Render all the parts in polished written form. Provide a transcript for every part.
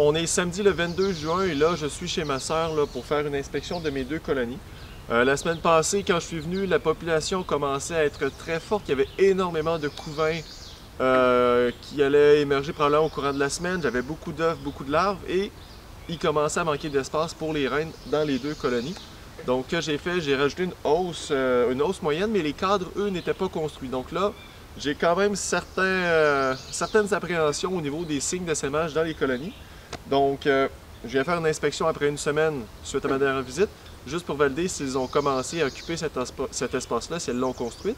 On est samedi le 22 juin et là, je suis chez ma sœur pour faire une inspection de mes 2 colonies. La semaine passée, quand je suis venu, la population commençait à être très forte. Il y avait énormément de couvains qui allaient émerger probablement au courant de la semaine. J'avais beaucoup d'œufs, beaucoup de larves et il commençait à manquer d'espace pour les reines dans les 2 colonies. Donc, ce que j'ai fait, j'ai rajouté une hausse moyenne, mais les cadres, eux, n'étaient pas construits. Donc là, j'ai quand même certaines appréhensions au niveau des signes d'essaimage dans les colonies. Donc, je viens faire une inspection après une semaine suite à ma dernière visite, juste pour valider s'ils ont commencé à occuper cet espace-là, si elles l'ont construit.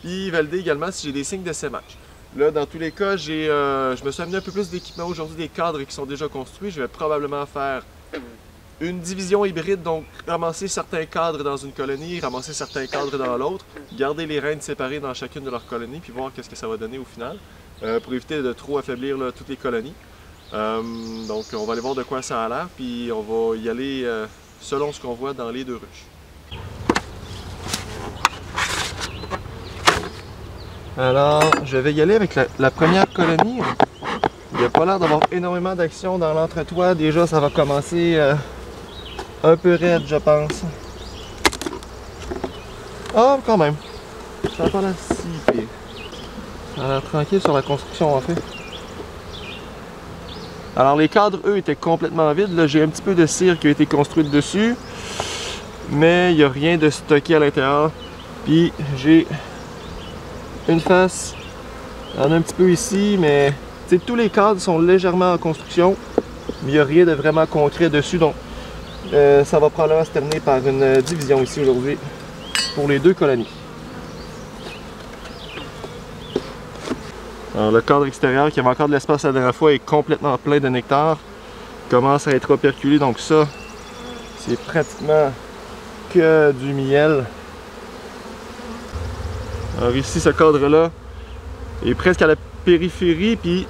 Puis valider également si j'ai des signes d'essaimage. Là, dans tous les cas, je me suis amené un peu plus d'équipement aujourd'hui, des cadres qui sont déjà construits. Je vais probablement faire une division hybride, donc ramasser certains cadres dans une colonie, ramasser certains cadres dans l'autre, garder les reines séparées dans chacune de leurs colonies, puis voir qu'est-ce que ça va donner au final, pour éviter de trop affaiblir toutes les colonies. Donc on va aller voir de quoi ça a l'air, puis on va y aller selon ce qu'on voit dans les 2 ruches. Alors, je vais y aller avec la première colonie. Il n'y a pas l'air d'avoir énormément d'action dans l'entretoit. Déjà, ça va commencer un peu raide, je pense. Ah, quand même. Ça n'a pas l'air si pire. Ça a l'air tranquille sur la construction, en fait. Alors, les cadres, eux, étaient complètement vides. Là, j'ai un petit peu de cire qui a été construite dessus. Mais il n'y a rien de stocké à l'intérieur. Puis, j'ai une face. Il y en a un petit peu ici, mais tous les cadres sont légèrement en construction. Mais il n'y a rien de vraiment concret dessus. Donc, ça va probablement se terminer par une division ici aujourd'hui pour les 2 colonies. Alors, le cadre extérieur qui avait encore de l'espace la dernière fois est complètement plein de nectar. Il commence à être operculé, donc ça, c'est pratiquement que du miel. Alors ici, ce cadre-là est presque à la périphérie, puis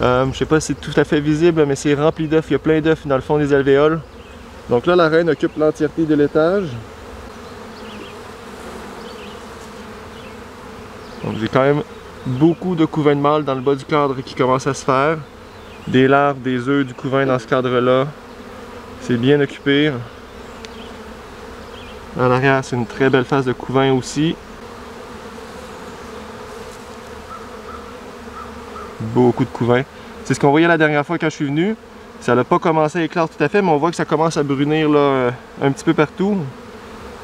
je sais pas si c'est tout à fait visible, mais c'est rempli d'œufs. Il y a plein d'œufs dans le fond des alvéoles. Donc là, la reine occupe l'entièreté de l'étage. Donc j'ai quand même beaucoup de couvains de mâles dans le bas du cadre qui commencent à se faire. Des larves, des œufs, du couvain dans ce cadre-là. C'est bien occupé. En arrière, c'est une très belle phase de couvain aussi. Beaucoup de couvains. C'est ce qu'on voyait la dernière fois quand je suis venu. Ça n'a pas commencé à éclore tout à fait, mais on voit que ça commence à brunir là, un petit peu partout.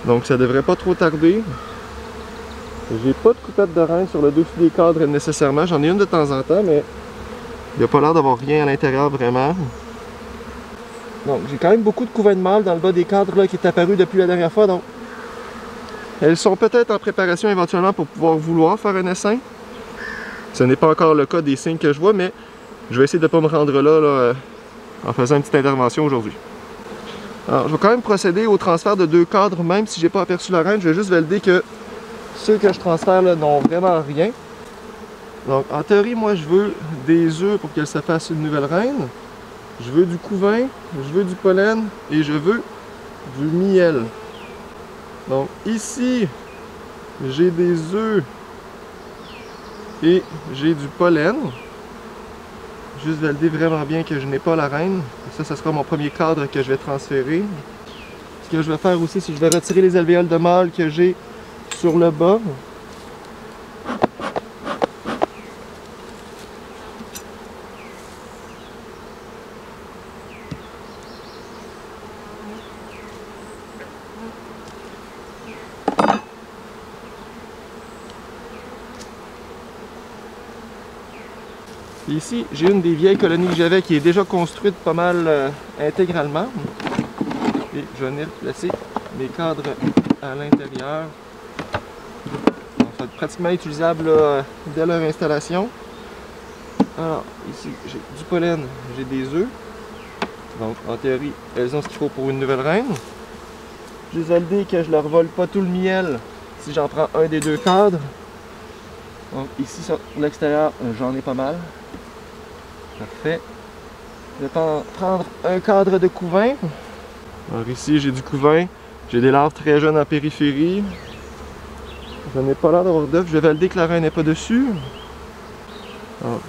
Donc ça devrait pas trop tarder. J'ai pas de coupette de reine sur le dessus des cadres nécessairement. J'en ai une de temps en temps, mais il n'y a pas l'air d'avoir rien à l'intérieur vraiment. Donc j'ai quand même beaucoup de couvains de mâles dans le bas des cadres là, qui est apparu depuis la dernière fois. Donc elles sont peut-être en préparation éventuellement pour pouvoir vouloir faire un essaim. Ce n'est pas encore le cas des signes que je vois, mais je vais essayer de ne pas me rendre là, en faisant une petite intervention aujourd'hui. Alors, je vais quand même procéder au transfert de 2 cadres, même si je n'ai pas aperçu la reine. Je vais juste valider que ceux que je transfère n'ont vraiment rien. Donc, en théorie, moi, je veux des œufs pour qu'elle se fasse une nouvelle reine. Je veux du couvain, je veux du pollen et je veux du miel. Donc, ici, j'ai des œufs et j'ai du pollen. Juste valider vraiment bien que je n'ai pas la reine. Ça sera mon premier cadre que je vais transférer. Ce que je vais faire aussi, c'est que je vais retirer les alvéoles de mâle que j'ai sur le bas. Ici, j'ai une des vieilles colonies que j'avais qui est déjà construite pas mal intégralement. Et je vais venir placer mes cadres à l'intérieur. Donc, ça va être pratiquement utilisable là, dès leur installation. Alors, ici, j'ai du pollen, j'ai des œufs. Donc, en théorie, elles ont ce qu'il faut pour une nouvelle reine. J'ai validé que je leur vole pas tout le miel si j'en prends un des 2 cadres. Donc, ici, sur l'extérieur, j'en ai pas mal. Parfait. Je vais prendre un cadre de couvain. Alors ici, j'ai du couvain. J'ai des larves très jeunes en périphérie. Je n'ai pas l'air d'avoir d'œufs. Je vais valider que la reine n'est pas dessus. Alors,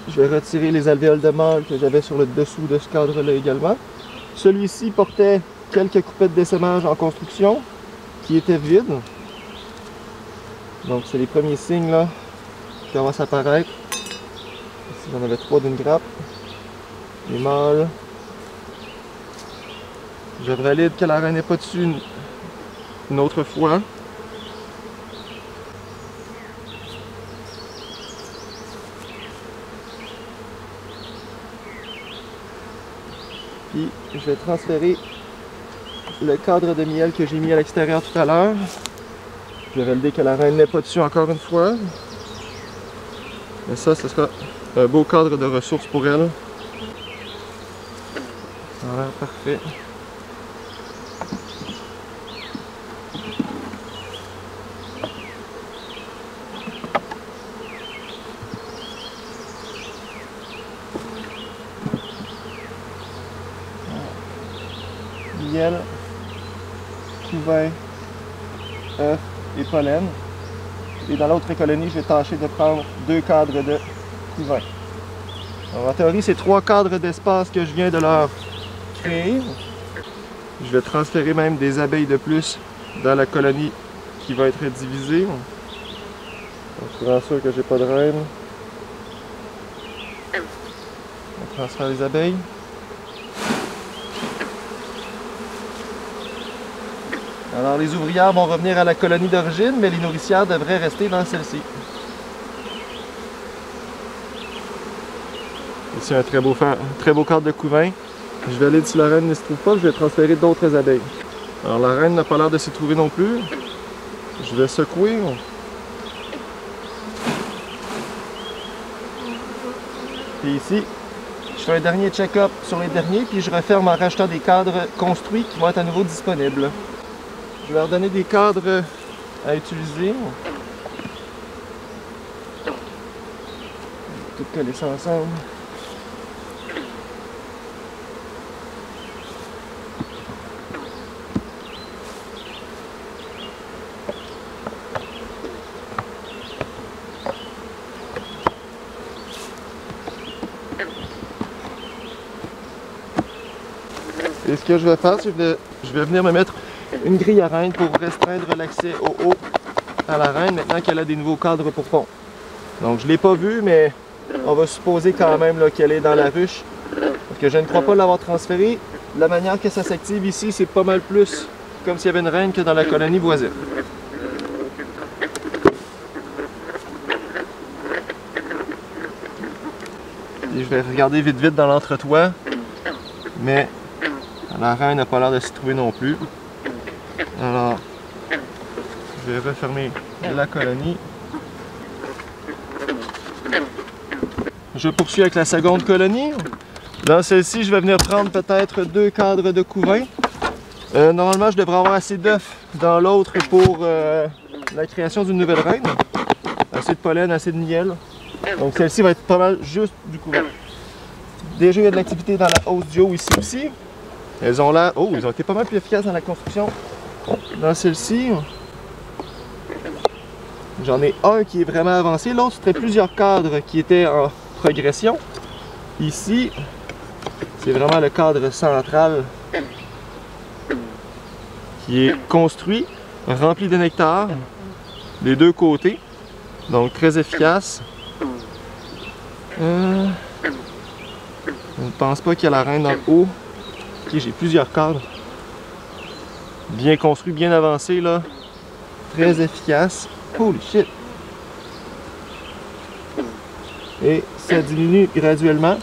je vais retirer les alvéoles de mâle que j'avais sur le dessous de ce cadre-là également. Celui-ci portait quelques coupettes d'essaimage en construction qui étaient vides. Donc c'est les premiers signes là qui commencent à apparaître. Ici j'en avais 3 d'une grappe. Les mâles. Je valide que la reine n'est pas dessus une autre fois. Puis je vais transférer le cadre de miel que j'ai mis à l'extérieur tout à l'heure. Je vais valider que la reine n'est pas dessus encore une fois. Mais ça, ce sera un beau cadre de ressources pour elle. Ça a l'air parfait. Miel, couvain, œuf et pollen. Et dans l'autre colonie, je vais tâcher de prendre 2 cadres de couvain. Alors, en théorie, c'est 3 cadres d'espace que je viens de leur créer. Je vais transférer même des abeilles de plus dans la colonie qui va être divisée. Donc, je suis vraiment sûr que j'ai pas de reine. On transfère les abeilles. Alors les ouvrières vont revenir à la colonie d'origine, mais les nourricières devraient rester dans celle-ci. Ici un très beau cadre de couvain. Je valide si la reine ne se trouve pas, je vais transférer d'autres abeilles. Alors la reine n'a pas l'air de s'y trouver non plus. Je vais secouer. Et ici, je fais un dernier check-up sur les derniers, puis je referme en rajoutant des cadres construits qui vont être à nouveau disponibles. Je vais leur donner des cadres à utiliser. Tout coller ça ensemble. Et ce que je vais faire, c'est que je vais venir me mettre une grille à reine pour restreindre l'accès au haut à la reine maintenant qu'elle a des nouveaux cadres pour pondre. Donc je ne l'ai pas vu, mais on va supposer quand même qu'elle est dans la ruche. Parce que je ne crois pas l'avoir transférée. La manière que ça s'active ici, c'est pas mal plus comme s'il y avait une reine que dans la colonie voisine. Et je vais regarder vite vite dans l'entretoit, mais la reine n'a pas l'air de s'y trouver non plus. Alors, je vais refermer la colonie. Je poursuis avec la seconde colonie. Dans celle-ci, je vais venir prendre peut-être 2 cadres de couvain. Normalement, je devrais avoir assez d'œufs dans l'autre pour la création d'une nouvelle reine. Assez de pollen, assez de miel. Donc celle-ci va être pas mal juste du couvain. Déjà, il y a de l'activité dans la hausse du haut ici aussi. Elles ont l'air... Oh, ils ont été pas mal plus efficaces dans la construction. Dans celle-ci, j'en ai un qui est vraiment avancé. L'autre, c'était plusieurs cadres qui étaient en progression. Ici, c'est vraiment le cadre central qui est construit, rempli de nectar des 2 côtés. Donc, très efficace. Je ne pense pas qu'il y a la reine dans le haut. Ok, j'ai plusieurs cadres. Bien construits, bien avancés là. Très efficace. Holy shit! Et ça diminue graduellement.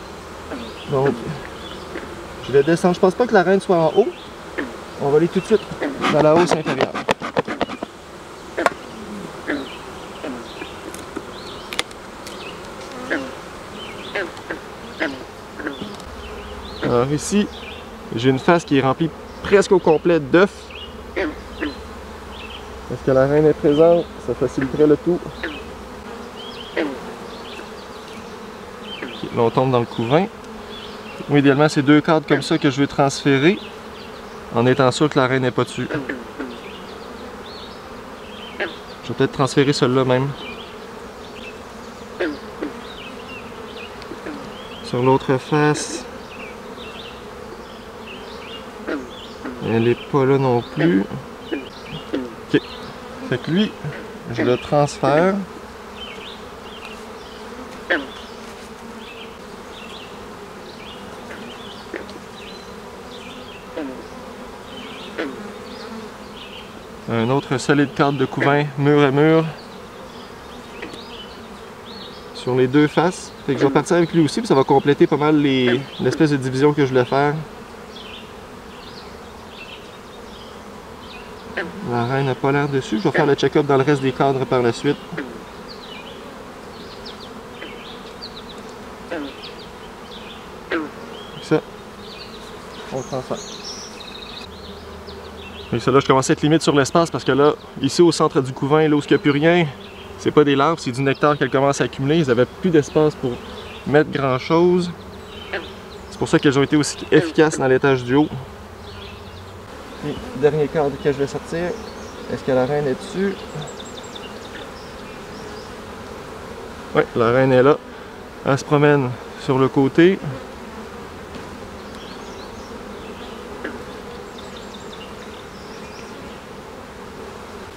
Donc, je vais descendre. Je pense pas que la reine soit en haut. On va aller tout de suite dans la hausse inférieure. Alors ici, j'ai une face qui est remplie presque au complet d'œufs. Est-ce que la reine est présente? Ça faciliterait le tout. Okay, là, on tombe dans le couvain. Moi, idéalement, c'est 2 cadres comme ça que je vais transférer en étant sûr que la reine n'est pas dessus. Je vais peut-être transférer celui-là même. Sur l'autre face, elle n'est pas là non plus. Ok. Fait que lui, je le transfère. Un autre solide cadre de couvain mur à mur sur les deux faces. Fait que je vais partir avec lui aussi, puis ça va compléter pas mal l'espèce de division que je voulais faire. La reine n'a pas l'air dessus. Je vais faire le check-up dans le reste des cadres par la suite. Ça, on le transfère. Et ça là, je commence à être limite sur l'espace parce que là, ici au centre du couvain, là où il n'y a plus rien, c'est pas des larves, c'est du nectar qu'elles commencent à accumuler. Ils n'avaient plus d'espace pour mettre grand chose. C'est pour ça qu'elles ont été aussi efficaces dans l'étage du haut. Et dernier cadre que je vais sortir. Est-ce que la reine est dessus? Oui, la reine est là. Elle se promène sur le côté.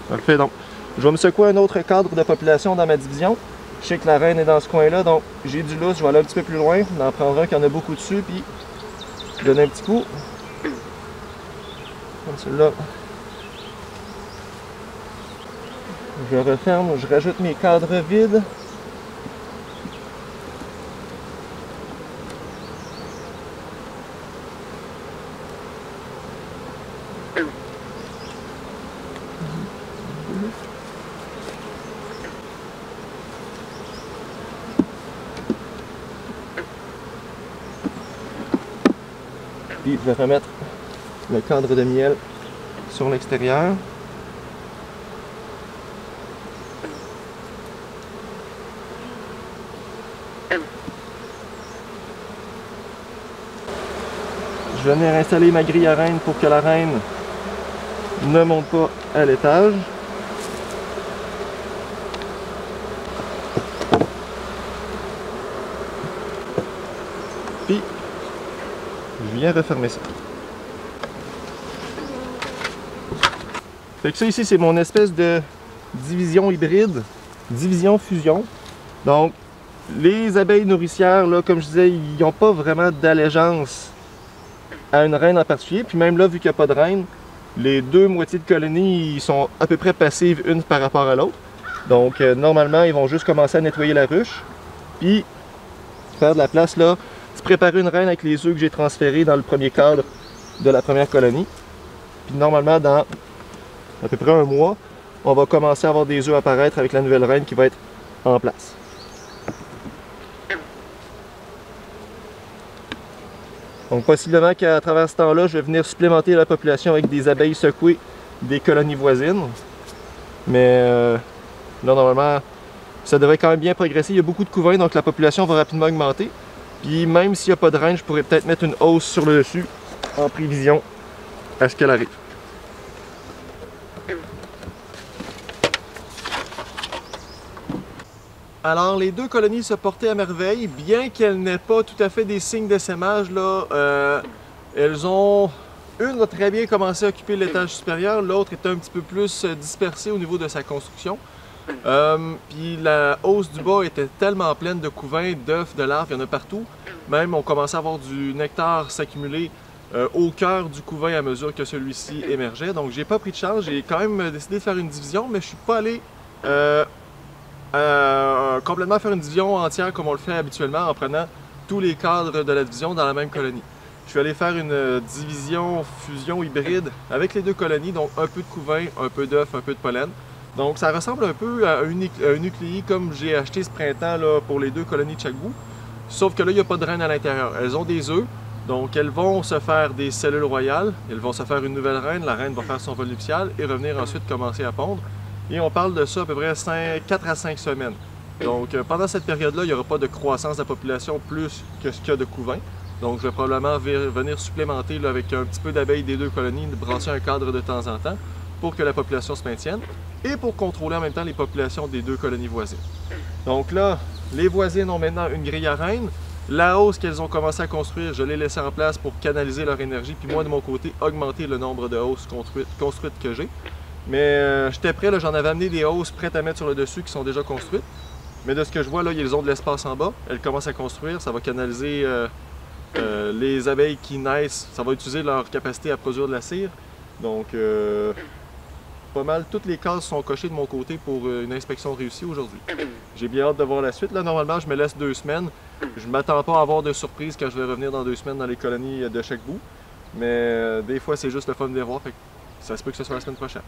Parfait, donc je vais me secouer un autre cadre de population dans ma division. Je sais que la reine est dans ce coin-là, donc j'ai du lousse, je vais aller un petit peu plus loin. On en prendre un qui en a beaucoup dessus, puis donner un petit coup. Comme celui-là. Je referme, je rajoute mes cadres vides. Puis je vais remettre le cadre de miel sur l'extérieur. Je vais venir installer ma grille à reine pour que la reine ne monte pas à l'étage. Puis, je viens refermer ça. Fait que ça ici, c'est mon espèce de division hybride, division fusion. Donc, les abeilles nourricières, là, comme je disais, ils n'ont pas vraiment d'allégeance à une reine en particulier. Puis même là, vu qu'il n'y a pas de reine, les deux moitiés de colonie ils sont à peu près passives une par rapport à l'autre. Donc, normalement, ils vont juste commencer à nettoyer la ruche. Puis, faire de la place là, se préparer une reine avec les œufs que j'ai transférés dans le premier cadre de la première colonie. Puis normalement, dans à peu près un mois, on va commencer à avoir des œufs apparaître avec la nouvelle reine qui va être en place. Donc possiblement qu'à travers ce temps-là, je vais venir supplémenter la population avec des abeilles secouées des colonies voisines. Mais là, normalement, ça devrait quand même bien progresser. Il y a beaucoup de couvains, donc la population va rapidement augmenter. Puis même s'il n'y a pas de reine, je pourrais peut-être mettre une hausse sur le dessus en prévision à ce qu'elle arrive. Alors les deux colonies se portaient à merveille, bien qu'elles n'aient pas tout à fait des signes d'essaimage là. Elles ont... Une a très bien commencé à occuper l'étage supérieur, l'autre est un petit peu plus dispersée au niveau de sa construction. Puis la hausse du bas était tellement pleine de couvains, d'œufs, de larves, il y en a partout. Même on commençait à avoir du nectar s'accumuler au cœur du couvain à mesure que celui-ci émergeait. Donc j'ai pas pris de chance, j'ai quand même décidé de faire une division, mais je suis pas allé complètement faire une division entière comme on le fait habituellement en prenant tous les cadres de la division dans la même colonie. Je suis allé faire une division fusion hybride avec les deux colonies, donc un peu de couvain, un peu d'œufs, un peu de pollen. Donc ça ressemble un peu à un nucléi comme j'ai acheté ce printemps là, pour les deux colonies de chaque bout. Sauf que là, il n'y a pas de reine à l'intérieur. Elles ont des œufs, donc elles vont se faire des cellules royales. Elles vont se faire une nouvelle reine. La reine va faire son vol nuptial et revenir ensuite commencer à pondre. Et on parle de ça à peu près 4 à 5 semaines. Donc pendant cette période-là, il n'y aura pas de croissance de la population plus que ce qu'il y a de couvains. Donc je vais probablement venir supplémenter là, avec un petit peu d'abeilles des deux colonies, brasser un cadre de temps en temps pour que la population se maintienne et pour contrôler en même temps les populations des deux colonies voisines. Donc là, les voisines ont maintenant une grille à reine. La hausse qu'elles ont commencé à construire, je l'ai laissée en place pour canaliser leur énergie, puis moi de mon côté, augmenter le nombre de hausses construites que j'ai. Mais j'étais prêt, j'en avais amené des hausses prêtes à mettre sur le dessus qui sont déjà construites. Mais de ce que je vois, là, ils ont de l'espace en bas. Elles commencent à construire, ça va canaliser les abeilles qui naissent, ça va utiliser leur capacité à produire de la cire. Donc, pas mal, toutes les cases sont cochées de mon côté pour une inspection réussie aujourd'hui. J'ai bien hâte de voir la suite. Là, normalement, je me laisse 2 semaines. Je ne m'attends pas à avoir de surprise quand je vais revenir dans 2 semaines dans les colonies de chaque bout. Mais des fois, c'est juste le fun de les voir. Fait que ça se peut que ce soit la semaine prochaine.